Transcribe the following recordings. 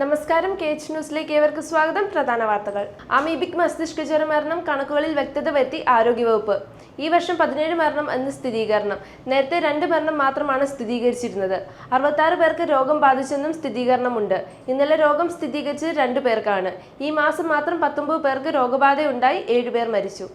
നമസ്കാരം KH ന്യൂസിലേക്ക് ഏവർക്കും സ്വാഗതം. പ്രധാന വാർത്തകൾ. അമീബിക് മസ്തിഷ്കജ്വര മരണം കണക്കുകളിൽ വ്യക്തത വരുത്തി ആരോഗ്യവകുപ്പ്. ഈ വർഷം 17 മരണം എന്ന് സ്ഥിരീകരണം. നേരത്തെ 2 മരണം മാത്രമാണ് സ്ഥിരീകരിച്ചിരുന്നത്. 66 പേർക്ക് രോഗം ബാധിച്ചെന്നും സ്ഥിരീകരണമുണ്ട്. ഇന്നലെ രോഗം സ്ഥിരീകരിച്ചത് 2 പേർക്കാണ്. ഈ മാസം മാത്രം 19 പേർക്ക് രോഗബാധയുണ്ടായി, 7 പേർ മരിച്ചു.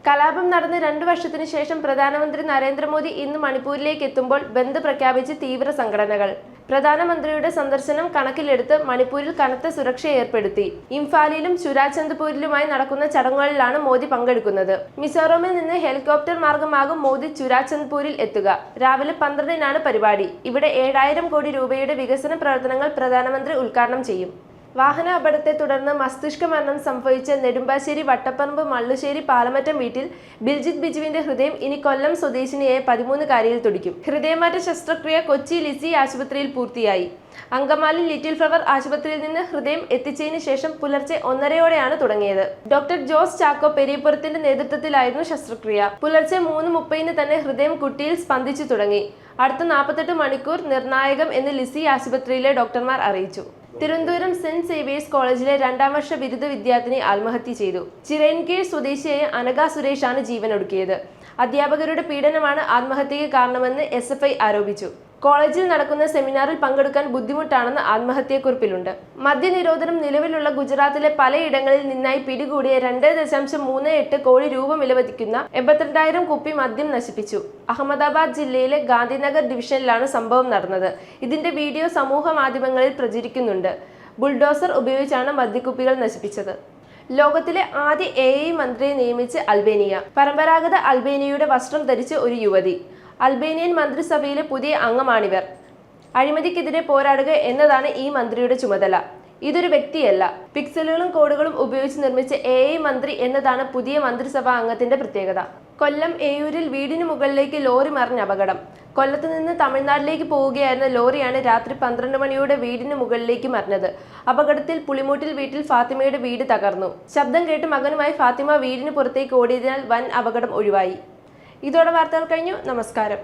കലാപം നടന്ന് 2 വർഷത്തിനു ശേഷം പ്രധാനമന്ത്രി നരേന്ദ്രമോദി ഇന്ന് മണിപ്പൂരിലേക്ക് എത്തുമ്പോൾ ബന്ദ് പ്രഖ്യാപിച്ച് തീവ്ര സംഘടനകൾ. പ്രധാനമന്ത്രിയുടെ സന്ദർശനം കണക്കിലെടുത്ത് മണിപ്പൂരിൽ കനത്ത സുരക്ഷ ഏർപ്പെടുത്തി. ഇംഫാലിലും ചുരാചന്ദ്പൂരിലുമായി നടക്കുന്ന ചടങ്ങുകളിലാണ് മോദി പങ്കെടുക്കുന്നത്. മിസോറമിൽ നിന്ന് ഹെലികോപ്റ്റർ മാർഗമാകും മോദി ചുരാചന്ദ്പൂരിൽ എത്തുക. രാവിലെ 12-നാണ് പരിപാടി. ഇവിടെ 7000 കോടി രൂപയുടെ വികസന പ്രവർത്തനങ്ങൾ പ്രധാനമന്ത്രി ഉദ്ഘാടനം ചെയ്യും. വാഹന അപകടത്തെ തുടർന്ന് മസ്തിഷ്ക മരണം സംഭവിച്ച നെടുമ്പാശ്ശേരി വട്ടപ്പറമ്പ് മള്ളുശ്ശേരി പാലമറ്റം വീട്ടിൽ ബിൽജിത് ബിജുവിന്റെ ഹൃദയം ഇനി കൊല്ലം സ്വദേശിനിയായ 13-കാരിയിൽ തുടിക്കും. ഹൃദയമാറ്റ ശസ്ത്രക്രിയ കൊച്ചി ലിസി ആശുപത്രിയിൽ പൂർത്തിയായി. അങ്കമാലി ലിറ്റിൽ ഫ്ലവർ ആശുപത്രിയിൽ നിന്ന് ഹൃദയം എത്തിച്ചതിന് ശേഷം പുലർച്ചെ 1:30-ഓടെയാണ് തുടങ്ങിയത്. ഡോക്ടർ ജോസ് ചാക്കോ പെരിയപ്പുറത്തിന്റെ നേതൃത്വത്തിലായിരുന്നു ശസ്ത്രക്രിയ. പുലർച്ചെ 3:30-ന് തന്നെ ഹൃദയം കുട്ടിയിൽ സ്പന്ദിച്ചു തുടങ്ങി. അടുത്ത 48 മണിക്കൂർ നിർണായകം എന്ന് ലിസി ആശുപത്രിയിലെ ഡോക്ടർമാർ അറിയിച്ചു. തിരുവനന്തപുരം സെന്റ് സേവിയേഴ്സ് കോളേജിലെ 2ാം വർഷ ബിരുദ വിദ്യാർത്ഥിനി ആത്മഹത്യ ചെയ്തു. ചിറയൻകീഴ് സ്വദേശിയായ അനഘ സുരേഷാണ് ജീവനൊടുക്കിയത്. അധ്യാപകരുടെ പീഡനമാണ് ആത്മഹത്യയ്ക്ക് കാരണമെന്ന് SFI ആരോപിച്ചു. കോളേജിൽ നടക്കുന്ന സെമിനാറിൽ പങ്കെടുക്കാൻ ബുദ്ധിമുട്ടാണെന്ന് ആത്മഹത്യക്കുറിപ്പിലുണ്ട്. മദ്യനിരോധനം നിലവിലുള്ള ഗുജറാത്തിലെ പലയിടങ്ങളിൽ നിന്നായി പിടികൂടിയ 2.38 കോടി രൂപ വിലമതിക്കുന്ന 82,000 കുപ്പി മദ്യം നശിപ്പിച്ചു. അഹമ്മദാബാദ് ജില്ലയിലെ ഗാന്ധിനഗർ ഡിവിഷനിലാണ് സംഭവം നടന്നത്. ഇതിന്റെ വീഡിയോ സമൂഹ മാധ്യമങ്ങളിൽ പ്രചരിക്കുന്നുണ്ട്. ബുൾഡോസർ ഉപയോഗിച്ചാണ് മദ്യക്കുപ്പികൾ നശിപ്പിച്ചത്. ലോകത്തിലെ ആദ്യ AI മന്ത്രിയെ നിയമിച്ച് അൽബേനിയ. പരമ്പരാഗത അൽബേനിയയുടെ വസ്ത്രം ധരിച്ച ഒരു യുവതി. അൽബേനിയൻ മന്ത്രിസഭയിലെ പുതിയ അംഗമാണിവർ. അഴിമതിക്കെതിരെ പോരാടുക എന്നതാണ് ഈ മന്ത്രിയുടെ ചുമതല. ഇതൊരു വ്യക്തിയല്ല. പിക്സലുകളും കോഡുകളും ഉപയോഗിച്ച് നിർമ്മിച്ച AI മന്ത്രി എന്നതാണ് പുതിയ മന്ത്രിസഭാ അംഗത്തിന്റെ പ്രത്യേകത. കൊല്ലം ഏയൂരിൽ വീടിന് മുകളിലേക്ക് ലോറി മറിഞ്ഞ അപകടം. കൊല്ലത്ത് നിന്ന് തമിഴ്നാട്ടിലേക്ക് പോവുകയായിരുന്ന ലോറിയാണ് രാത്രി 12 മണിയോടെ വീടിന് മുകളിലേക്ക് മറിഞ്ഞത്. അപകടത്തിൽ പുളിമൂട്ടിൽ വീട്ടിൽ ഫാത്തിമയുടെ വീട് തകർന്നു. ശബ്ദം കേട്ട് മകനുമായി ഫാത്തിമ വീടിന് പുറത്തേക്ക് ഓടിയതിനാൽ വൻ അപകടം ഒഴിവായി. ഇതോടെ വാർത്തകൾ കഴിഞ്ഞു. നമസ്കാരം.